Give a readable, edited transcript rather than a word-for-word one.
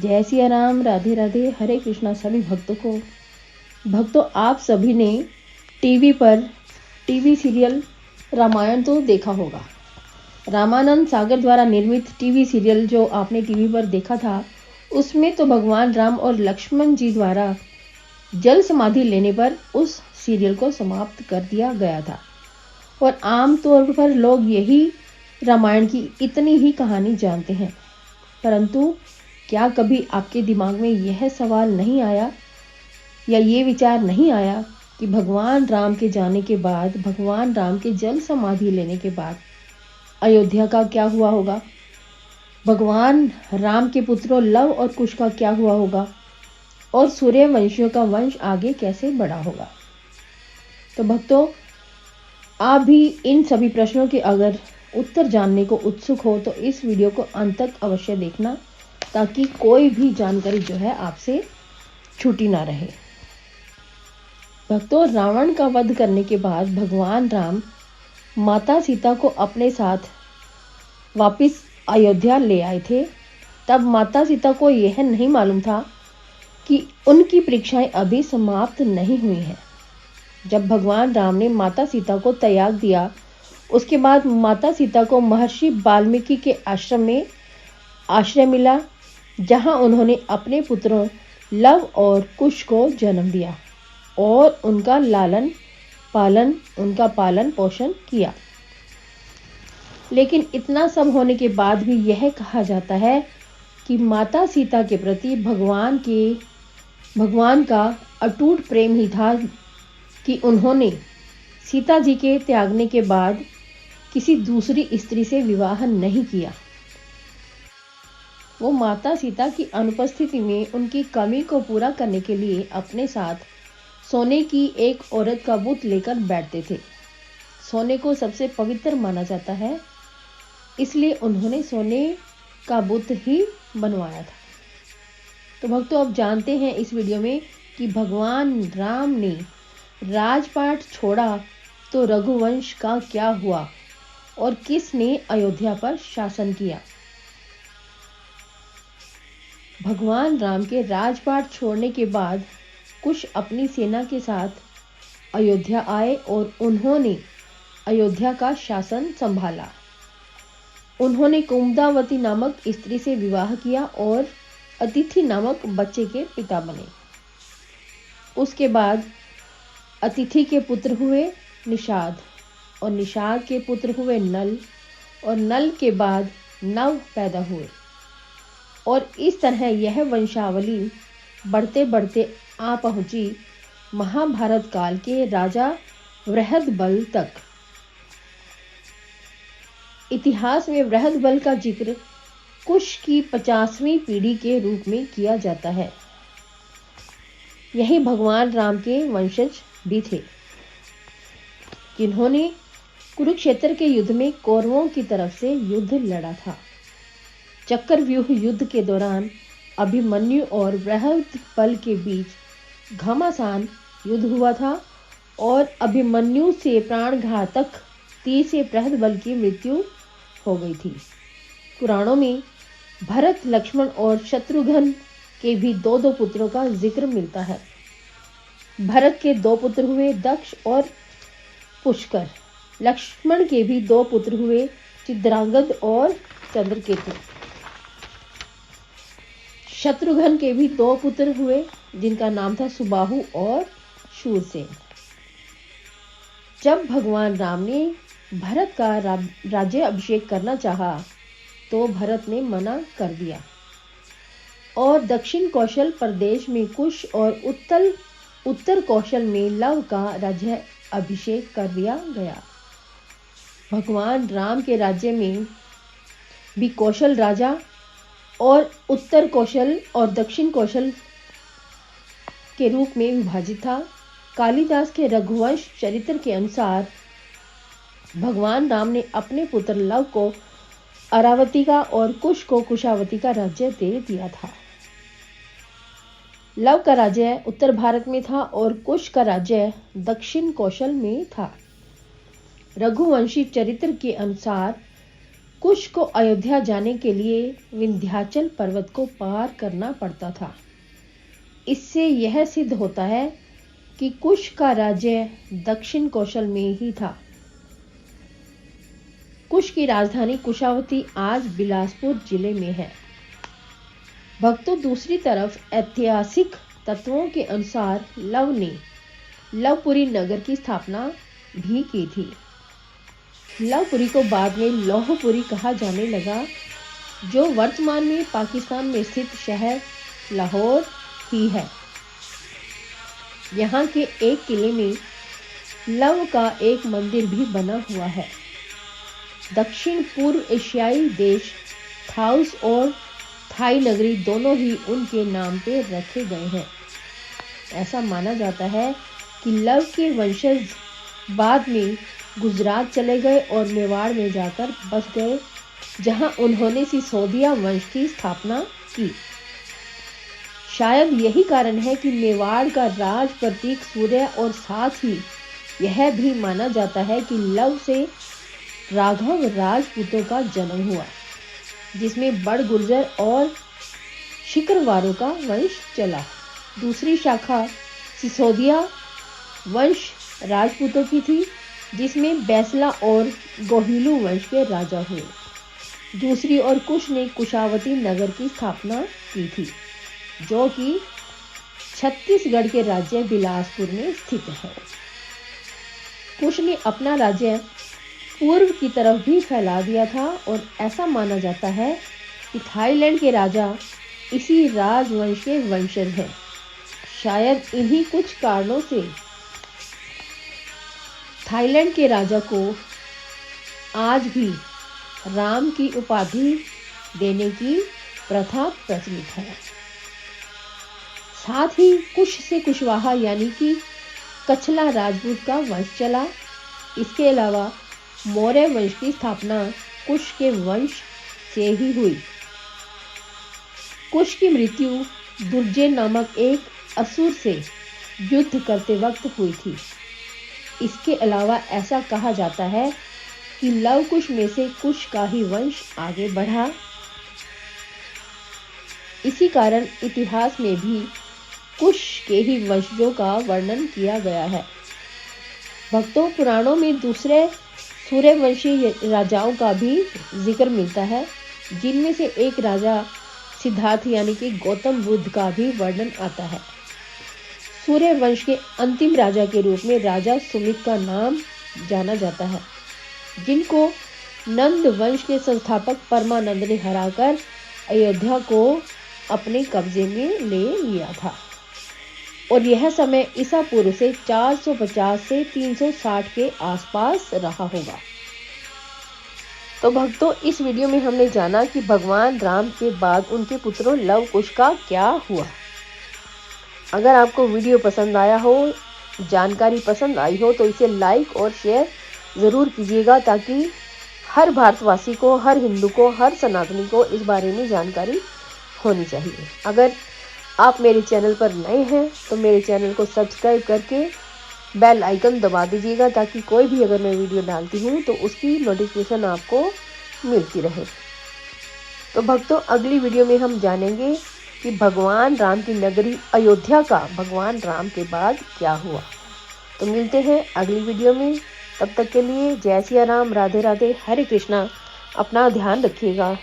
जय सिया राम, राधे राधे, हरे कृष्णा सभी भक्तों को। भक्तों, आप सभी ने टीवी पर टीवी सीरियल रामायण तो देखा होगा। रामानंद सागर द्वारा निर्मित टीवी सीरियल जो आपने टीवी पर देखा था, उसमें तो भगवान राम और लक्ष्मण जी द्वारा जल समाधि लेने पर उस सीरियल को समाप्त कर दिया गया था। और आम तौर पर लोग यही रामायण की इतनी ही कहानी जानते हैं। परंतु क्या कभी आपके दिमाग में यह सवाल नहीं आया या ये विचार नहीं आया कि भगवान राम के जाने के बाद, भगवान राम के जल समाधि लेने के बाद अयोध्या का क्या हुआ होगा? भगवान राम के पुत्रों लव और कुश का क्या हुआ होगा? और सूर्यवंशियों का वंश आगे कैसे बढ़ा होगा? तो भक्तों, आप भी इन सभी प्रश्नों के अगर उत्तर जानने को उत्सुक हो तो इस वीडियो को अंत तक अवश्य देखना, ताकि कोई भी जानकारी जो है आपसे छूटी ना रहे। भक्तों, रावण का वध करने के बाद भगवान राम माता सीता को अपने साथ वापस अयोध्या ले आए थे। तब माता सीता को यह नहीं मालूम था कि उनकी परीक्षाएं अभी समाप्त नहीं हुई हैं। जब भगवान राम ने माता सीता को त्याग दिया, उसके बाद माता सीता को महर्षि वाल्मीकि के आश्रम में आश्रय मिला, जहां उन्होंने अपने पुत्रों लव और कुश को जन्म दिया और उनका पालन पोषण किया। लेकिन इतना सब होने के बाद भी यह कहा जाता है कि माता सीता के प्रति भगवान का अटूट प्रेम ही था कि उन्होंने सीता जी के त्यागने के बाद किसी दूसरी स्त्री से विवाह नहीं किया। वो माता सीता की अनुपस्थिति में उनकी कमी को पूरा करने के लिए अपने साथ सोने की एक औरत का बुत लेकर बैठते थे। सोने को सबसे पवित्र माना जाता है, इसलिए उन्होंने सोने का बुत ही बनवाया था। तो भक्तों, अब जानते हैं इस वीडियो में कि भगवान राम ने राजपाट छोड़ा तो रघुवंश का क्या हुआ और किसने अयोध्या पर शासन किया। भगवान राम के राजपाट छोड़ने के बाद कुश अपनी सेना के साथ अयोध्या आए और उन्होंने अयोध्या का शासन संभाला। उन्होंने कुमुदावती नामक स्त्री से विवाह किया और अतिथि नामक बच्चे के पिता बने। उसके बाद अतिथि के पुत्र हुए निषाद और निषाद के पुत्र हुए नल और नल के बाद नव पैदा हुए। और इस तरह यह वंशावली बढ़ते बढ़ते आ पहुंची महाभारत काल के राजा बृहदबल तक। इतिहास में बृहदबल का जिक्र कुश की 50वीं पीढ़ी के रूप में किया जाता है। यही भगवान राम के वंशज भी थे, जिन्होंने कुरुक्षेत्र के युद्ध में कौरवों की तरफ से युद्ध लड़ा था। चक्रव्यूह युद्ध के दौरान अभिमन्यु और बृहदबल के बीच घमासान युद्ध हुआ था और अभिमन्यु से प्राणघातक तीर से बृहदबल की मृत्यु हो गई थी। पुराणों में भरत, लक्ष्मण और शत्रुघ्न के भी दो पुत्रों का जिक्र मिलता है। भरत के 2 पुत्र हुए, दक्ष और पुष्कर। लक्ष्मण के भी 2 पुत्र हुए, चित्रांगद और चंद्रकेतु। शत्रुघ्न के भी 2 पुत्र हुए, जिनका नाम था सुबाहु और शूरसेन। जब भगवान राम ने भरत का राज्य अभिषेक करना चाहा तो भरत ने मना कर दिया और दक्षिण कौशल प्रदेश में कुश और उत्तर कौशल में लव का राज्य अभिषेक कर दिया गया। भगवान राम के राज्य में भी कौशल राजा और उत्तर कौशल और दक्षिण कौशल के रूप में विभाजित था। कालिदास के रघुवंश चरित्र के अनुसार भगवान राम ने अपने पुत्र लव को अरावती का और कुश को कुशावती का राज्य दे दिया था। लव का राज्य उत्तर भारत में था और कुश का राज्य दक्षिण कौशल में था। रघुवंशी चरित्र के अनुसार कुश को अयोध्या जाने के लिए विंध्याचल पर्वत को पार करना पड़ता था। इससे यह सिद्ध होता है कि कुश का राज्य दक्षिण कौशल में ही था। कुश की राजधानी कुशावती आज बिलासपुर जिले में है। भक्तों, दूसरी तरफ ऐतिहासिक तत्वों के अनुसार लव ने लवपुरी नगर की स्थापना भी की थी। लवपुरी को बाद में लौहपुरी कहा जाने लगा, जो वर्तमान में पाकिस्तान में स्थित शहर लाहौर ही है। यहाँ के एक किले में लव का एक मंदिर भी बना हुआ है। दक्षिण पूर्व एशियाई देश थाउस और थाई नगरी दोनों ही उनके नाम पे रखे गए हैं। ऐसा माना जाता है कि लव के वंशज बाद में गुजरात चले गए और मेवाड़ में जाकर बस गए, जहां उन्होंने सिसोदिया वंश की स्थापना की। शायद यही कारण है कि मेवाड़ का राज प्रतीक सूर्य, और साथ ही यह भी माना जाता है कि लव से राघव राजपूतों का जन्म हुआ, जिसमें बड़ गुर्जर और शिकरवारों का वंश चला। दूसरी शाखा सिसोदिया वंश राजपूतों की थी, जिसमें बैसला और गोहिलू वंश के राजा हुए। दूसरी ओर कुश ने कुशावती नगर की स्थापना की थी, जो कि छत्तीसगढ़ के राज्य बिलासपुर में स्थित है। कुश ने अपना राज्य पूर्व की तरफ भी फैला दिया था, और ऐसा माना जाता है कि थाईलैंड के राजा इसी राजवंश के वंशज हैं। शायद इन्हीं कुछ कारणों से थाईलैंड के राजा को आज भी राम की उपाधि देने की प्रथा प्रचलित है। साथ ही कुश से कुशवाहा यानी कि कछला राजपूत का वंश चला। इसके अलावा मौर्य वंश की स्थापना कुश के वंश से ही हुई। कुश की मृत्यु दुर्जय नामक एक असुर से युद्ध करते वक्त हुई थी। इसके अलावा ऐसा कहा जाता है कि लव कुश में से कुश का ही वंश आगे बढ़ा। इसी कारण इतिहास में भी कुश के ही वंशजों का वर्णन किया गया है। भक्तों, पुराणों में दूसरे सूर्यवंशी राजाओं का भी जिक्र मिलता है, जिनमें से एक राजा सिद्धार्थ यानी कि गौतम बुद्ध का भी वर्णन आता है। सूर्य वंश के अंतिम राजा के रूप में राजा सुमित का नाम जाना जाता है, जिनको नंद वंश के संस्थापक परमानंद ने हराकर अयोध्या को अपने कब्जे में ले लिया था, और यह समय ईसा पूर्व से 450 से 360 के आसपास रहा होगा। तो भक्तों, इस वीडियो में हमने जाना कि भगवान राम के बाद उनके पुत्रों लव कुश का क्या हुआ। अगर आपको वीडियो पसंद आया हो, जानकारी पसंद आई हो, तो इसे लाइक और शेयर ज़रूर कीजिएगा, ताकि हर भारतवासी को, हर हिंदू को, हर सनातनी को इस बारे में जानकारी होनी चाहिए। अगर आप मेरे चैनल पर नए हैं तो मेरे चैनल को सब्सक्राइब करके बेल आइकन दबा दीजिएगा, ताकि कोई भी अगर मैं वीडियो डालती हूँ तो उसकी नोटिफिकेशन आपको मिलती रहे। तो भक्तों, अगली वीडियो में हम जानेंगे कि भगवान राम की नगरी अयोध्या का भगवान राम के बाद क्या हुआ। तो मिलते हैं अगली वीडियो में। तब तक के लिए जय सिया राम, राधे राधे, हरे कृष्णा। अपना ध्यान रखिएगा।